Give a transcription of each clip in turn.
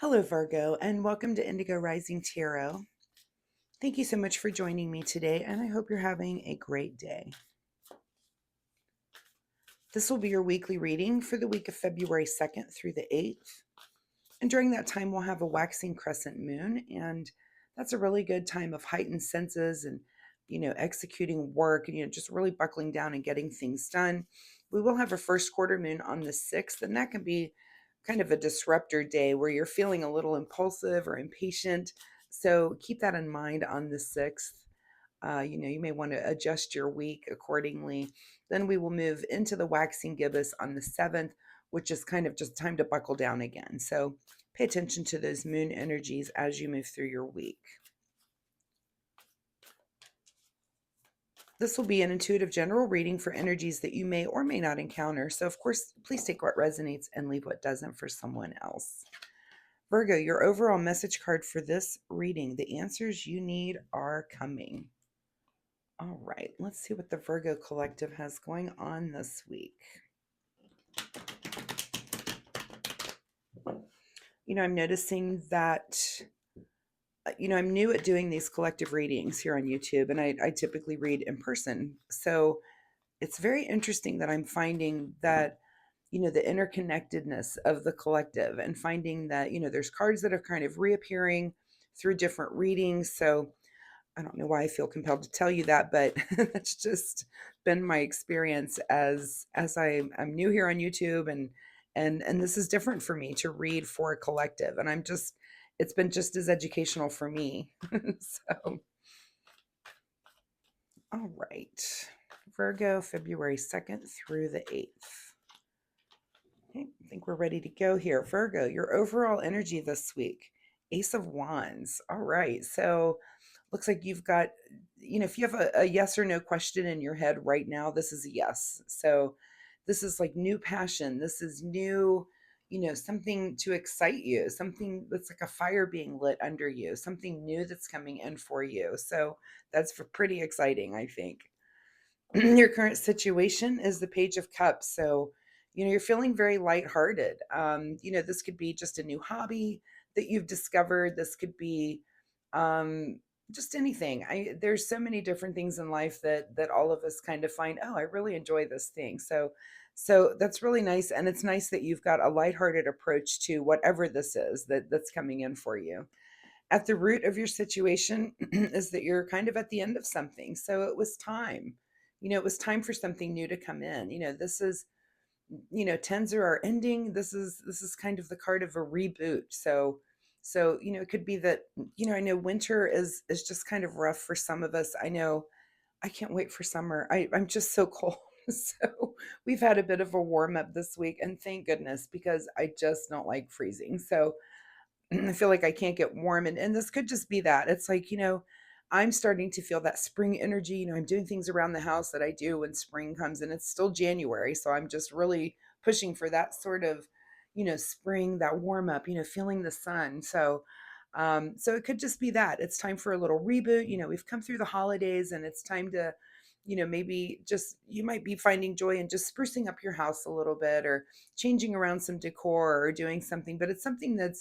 Hello, Virgo, and welcome to Indigo Rising Tarot. Thank you so much for joining me today, and I hope you're having a great day. This will be your weekly reading for the week of February 2nd through the 8th. And during that time, we'll have a waxing crescent moon, and that's a really good time of heightened senses and, executing work and, just really buckling down and getting things done. We will have a first quarter moon on the 6th, and that can be kind of a disruptor day where you're feeling a little impulsive or impatient. So keep that in mind on the 6th. You may want to adjust your week accordingly. Then we will move into the waxing gibbous on the 7th, which is kind of just time to buckle down again. So pay attention to those moon energies as you move through your week. This will be an intuitive general reading for energies that you may or may not encounter. So, of course, please take what resonates and leave what doesn't for someone else. Virgo, your overall message card for this reading: the answers you need are coming. All right, let's see what the Virgo collective has going on this week. I'm noticing that, I'm new at doing these collective readings here on YouTube, and I typically read in person. So it's very interesting that I'm finding that, the interconnectedness of the collective and finding that, there's cards that are kind of reappearing through different readings. So I don't know why I feel compelled to tell you that, but that's just been my experience as I'm new here on YouTube, and this is different for me to read for a collective, and it's been just as educational for me. So, all right, Virgo, February 2nd through the 8th. Okay, I think we're ready to go here. Virgo, your overall energy this week: Ace of Wands. All right, so looks like you've got, if you have a yes or no question in your head right now, this is a yes. So this is like new passion. This is new, something to excite you, something that's like a fire being lit under you, something new that's coming in for you. So that's pretty exciting, I think. Your current situation is the Page of Cups. So, you're feeling very lighthearted. This could be just a new hobby that you've discovered. This could be, just anything. There's so many different things in life that all of us kind of find, oh, I really enjoy this thing. So that's really nice, and it's nice that you've got a lighthearted approach to whatever this is that's coming in for you. At the root of your situation is that you're kind of at the end of something. So it was time. It was time for something new to come in. This is, tens are ending. This is kind of the card of a reboot. So it could be that, I know winter is just kind of rough for some of us. I know I can't wait for summer. I'm just so cold. So we've had a bit of a warm up this week, and thank goodness, because I just don't like freezing. So I feel like I can't get warm. And this could just be that. It's like, I'm starting to feel that spring energy. I'm doing things around the house that I do when spring comes, and it's still January. So I'm just really pushing for that sort of, spring, that warm up, feeling the sun. So it could just be that it's time for a little reboot. We've come through the holidays, and it's time to, maybe just, you might be finding joy in just sprucing up your house a little bit, or changing around some decor, or doing something, but it's something that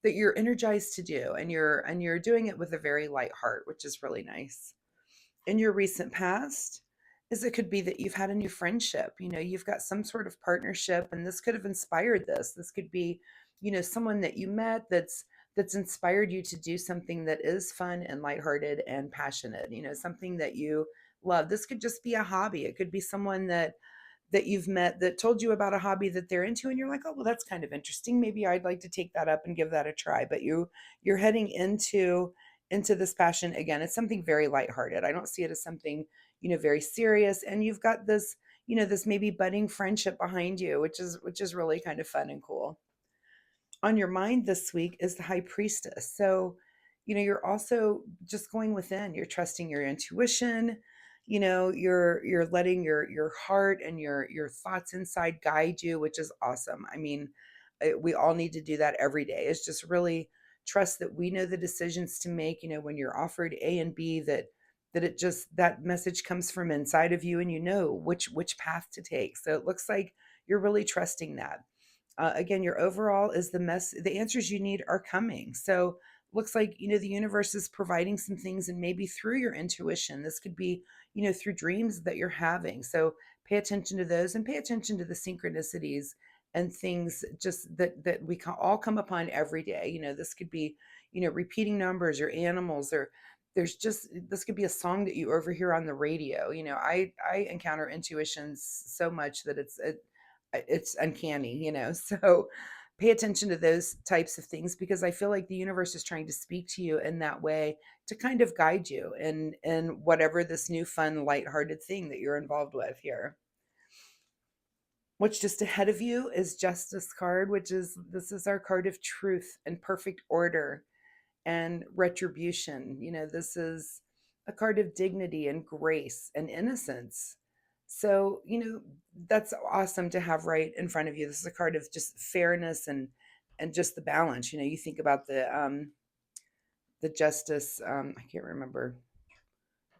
you're energized to do, and you're doing it with a very light heart, which is really nice. In your recent past, is it could be that you've had a new friendship. You've got some sort of partnership, and this could have inspired this could be, someone that you met that's inspired you to do something that is fun and lighthearted and passionate, something that you love. This could just be a hobby. It could be someone that you've met that told you about a hobby that they're into, and you're like, oh, well, that's kind of interesting, maybe I'd like to take that up and give that a try. But you're heading into this passion again. It's something very lighthearted. I don't see it as something, very serious. And you've got this, this maybe budding friendship behind you, which is really kind of fun and cool. On your mind this week is the High Priestess. So, you're also just going within. You're trusting your intuition. You're letting your heart and your thoughts inside guide you, which is awesome. I mean, we all need to do that every day. It's just really trust that we know the decisions to make. When you're offered A and B, that it just, that message comes from inside of you, and which path to take. So it looks like you're really trusting that. Again, your overall is the answers you need are coming. So looks like, the universe is providing some things, and maybe through your intuition. This could be, through dreams that you're having. So pay attention to those, and pay attention to the synchronicities and things just that we can all come upon every day. This could be, repeating numbers or animals, or there's just, this could be a song that you overhear on the radio. I encounter intuitions so much that it's uncanny. So pay attention to those types of things, because I feel like the universe is trying to speak to you in that way, to kind of guide you in whatever this new fun lighthearted thing that you're involved with here. What's just ahead of you is Justice card, which is, this is our card of truth and perfect order and retribution. This is a card of dignity and grace and innocence. So, that's awesome to have right in front of you. This is a card of just fairness and just the balance. You think about the justice, I can't remember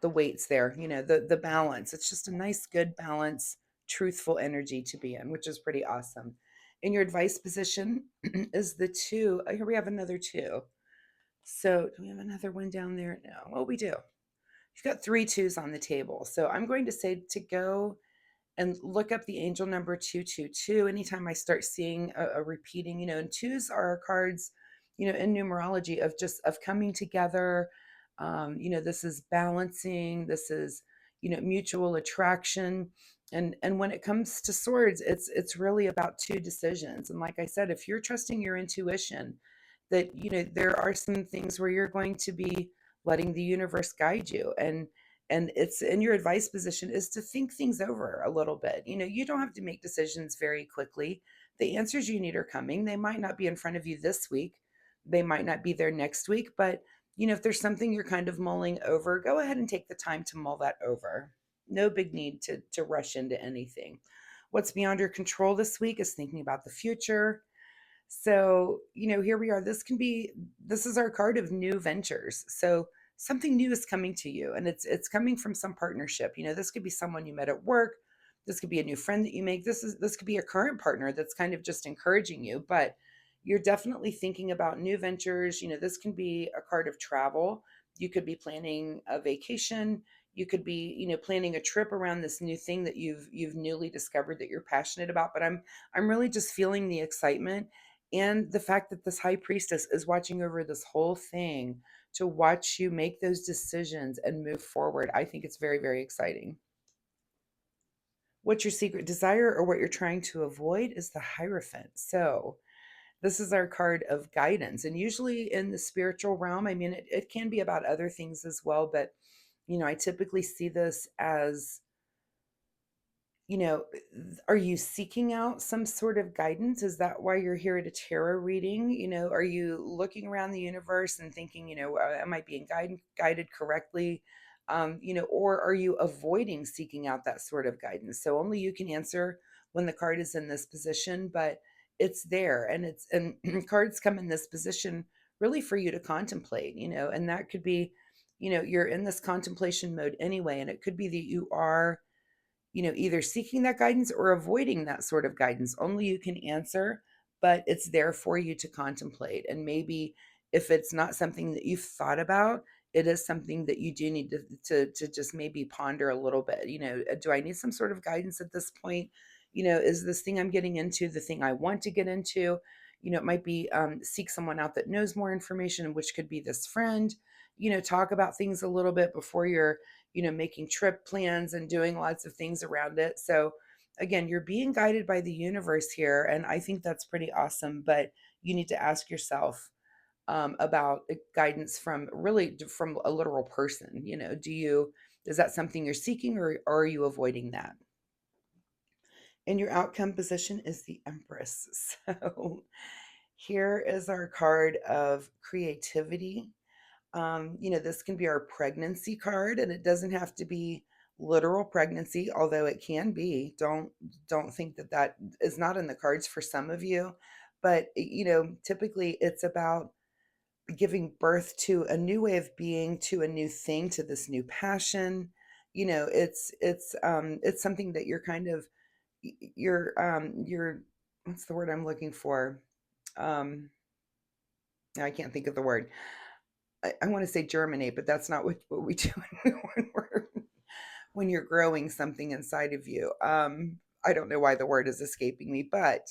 the weights there, the balance. It's just a nice, good balance, truthful energy to be in, which is pretty awesome. In your advice position is the two. Oh, here we have another two. So do we have another one down there? No. Well, we do. You've got three twos on the table. So I'm going to say to go and look up the angel number 222 anytime I start seeing a repeating, and twos are cards, in numerology of just of coming together. This is balancing, this is, mutual attraction. And when it comes to swords, it's really about two decisions. And like I said, if you're trusting your intuition, that there are some things where you're going to be letting the universe guide you, and it's in your advice position is to think things over a little bit. You don't have to make decisions very quickly. The answers you need are coming. They might not be in front of you this week, they might not be there next week, but if there's something you're kind of mulling over, go ahead and take the time to mull that over. No big need to rush into anything. What's beyond your control this week is thinking about the future. So, here we are. This is our card of new ventures. So something new is coming to you, and it's coming from some partnership. This could be someone you met at work. This could be a new friend that you make. This could be a current partner that's kind of just encouraging you, but you're definitely thinking about new ventures. This can be a card of travel. You could be planning a vacation. You could be, planning a trip around this new thing that you've newly discovered that you're passionate about. But I'm really just feeling the excitement, and the fact that this high priestess is watching over this whole thing to watch you make those decisions and move forward. I think it's very, very exciting. What your secret desire or what you're trying to avoid is the Hierophant. So this is our card of guidance. And usually in the spiritual realm, I mean, it can be about other things as well, but I typically see this as, you know, are you seeking out some sort of guidance? Is that why you're here at a tarot reading? Are you looking around the universe and thinking, am I being guided correctly? Or are you avoiding seeking out that sort of guidance? So only you can answer when the card is in this position, but it's there, and cards come in this position really for you to contemplate, and that could be, you're in this contemplation mode anyway, and it could be that you are, either seeking that guidance or avoiding that sort of guidance. Only you can answer, but it's there for you to contemplate. And maybe if it's not something that you've thought about, it is something that you do need to just maybe ponder a little bit. Do I need some sort of guidance at this point? Is this thing I'm getting into the thing I want to get into? It might be seek someone out that knows more information, which could be this friend. Talk about things a little bit before you're making trip plans and doing lots of things around it. So again, you're being guided by the universe here. And I think that's pretty awesome. But you need to ask yourself about guidance from from a literal person. Is that something you're seeking, or are you avoiding that? And your outcome position is the Empress. So here is our card of creativity. This can be our pregnancy card, and it doesn't have to be literal pregnancy, although it can be. Don't think that is not in the cards for some of you, but typically it's about giving birth to a new way of being, to a new thing, to this new passion. It's something that you're kind of you're what's the word I'm looking for? Um, I can't think of the word. I want to say germinate, but that's not what we do when we're when you're growing something inside of you. I don't know why the word is escaping me, but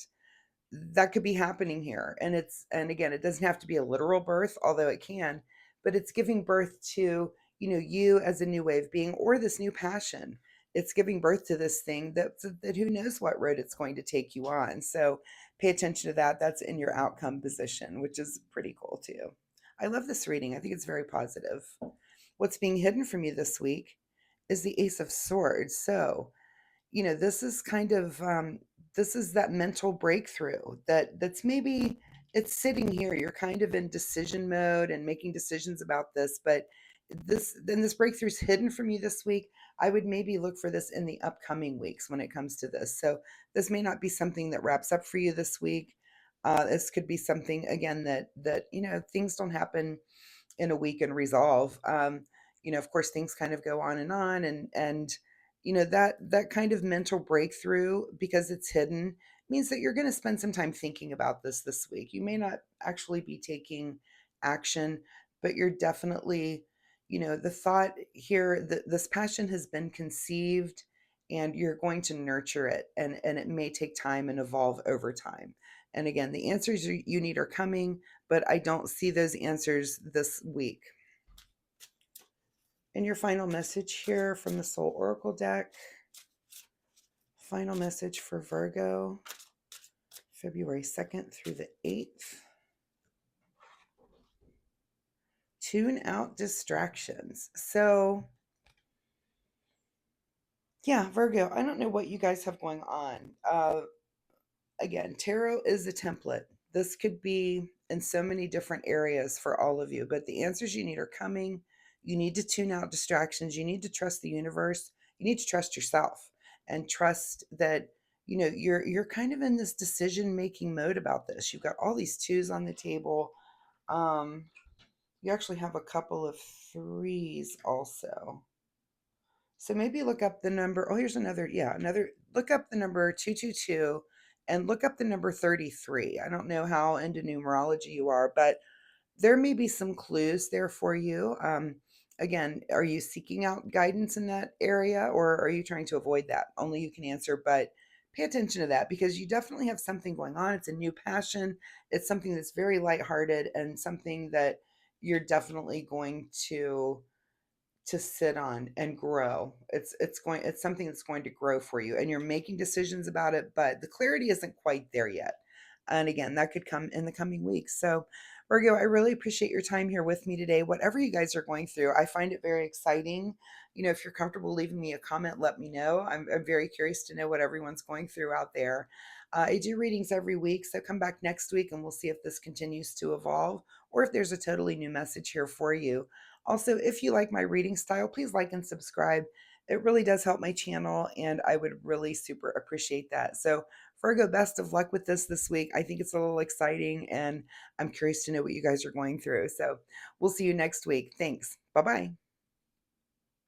that could be happening here. And again, it doesn't have to be a literal birth, although it can, but it's giving birth to, you as a new way of being or this new passion. It's giving birth to this thing that who knows what road it's going to take you on. So pay attention to that. That's in your outcome position, which is pretty cool too. I love this reading. I think it's very positive. What's being hidden from you this week is the Ace of Swords. So, this is kind of this is that mental breakthrough that's maybe it's sitting here. You're kind of in decision mode and making decisions about this, but this breakthrough is hidden from you this week. I would maybe look for this in the upcoming weeks when it comes to this. So this may not be something that wraps up for you this week. This could be something again that things don't happen in a week and resolve. Of course, things kind of go on, and that kind of mental breakthrough, because it's hidden, means that you're going to spend some time thinking about this week. You may not actually be taking action, but you're definitely, the thought here that this passion has been conceived, and you're going to nurture it, and it may take time and evolve over time. And again, the answers you need are coming, but I don't see those answers this week. And your final message here from the Soul Oracle deck. Final message for Virgo, February 2nd through the 8th. Tune out distractions. So, yeah, Virgo, I don't know what you guys have going on. Again, tarot is a template. This could be in so many different areas for all of you, but the answers you need are coming. You need to tune out distractions. You need to trust the universe. You need to trust yourself and trust that you're kind of in this decision making mode about this. You've got all these twos on the table. Um, you actually have a couple of threes also. So maybe look up the number. Oh, here's another. Yeah, another. Look up the number 222 and look up the number 33. I don't know how into numerology you are, but there may be some clues there for you. Again, are you seeking out guidance in that area, or are you trying to avoid that? Only you can answer, but pay attention to that because you definitely have something going on. It's a new passion. It's something that's very lighthearted and something that you're definitely going to sit on and grow. It's something that's going to grow for you, and you're making decisions about it, but the clarity isn't quite there yet. And again, that could come in the coming weeks. So, Virgo, I really appreciate your time here with me today. Whatever you guys are going through, I find it very exciting. If you're comfortable leaving me a comment, let me know. I'm very curious to know what everyone's going through out there. I do readings every week, so come back next week and we'll see if this continues to evolve or if there's a totally new message here for you. Also, if you like my reading style, please like and subscribe. It really does help my channel, and I would really super appreciate that. So, Virgo, best of luck with this week. I think it's a little exciting, and I'm curious to know what you guys are going through. So, we'll see you next week. Thanks. Bye bye.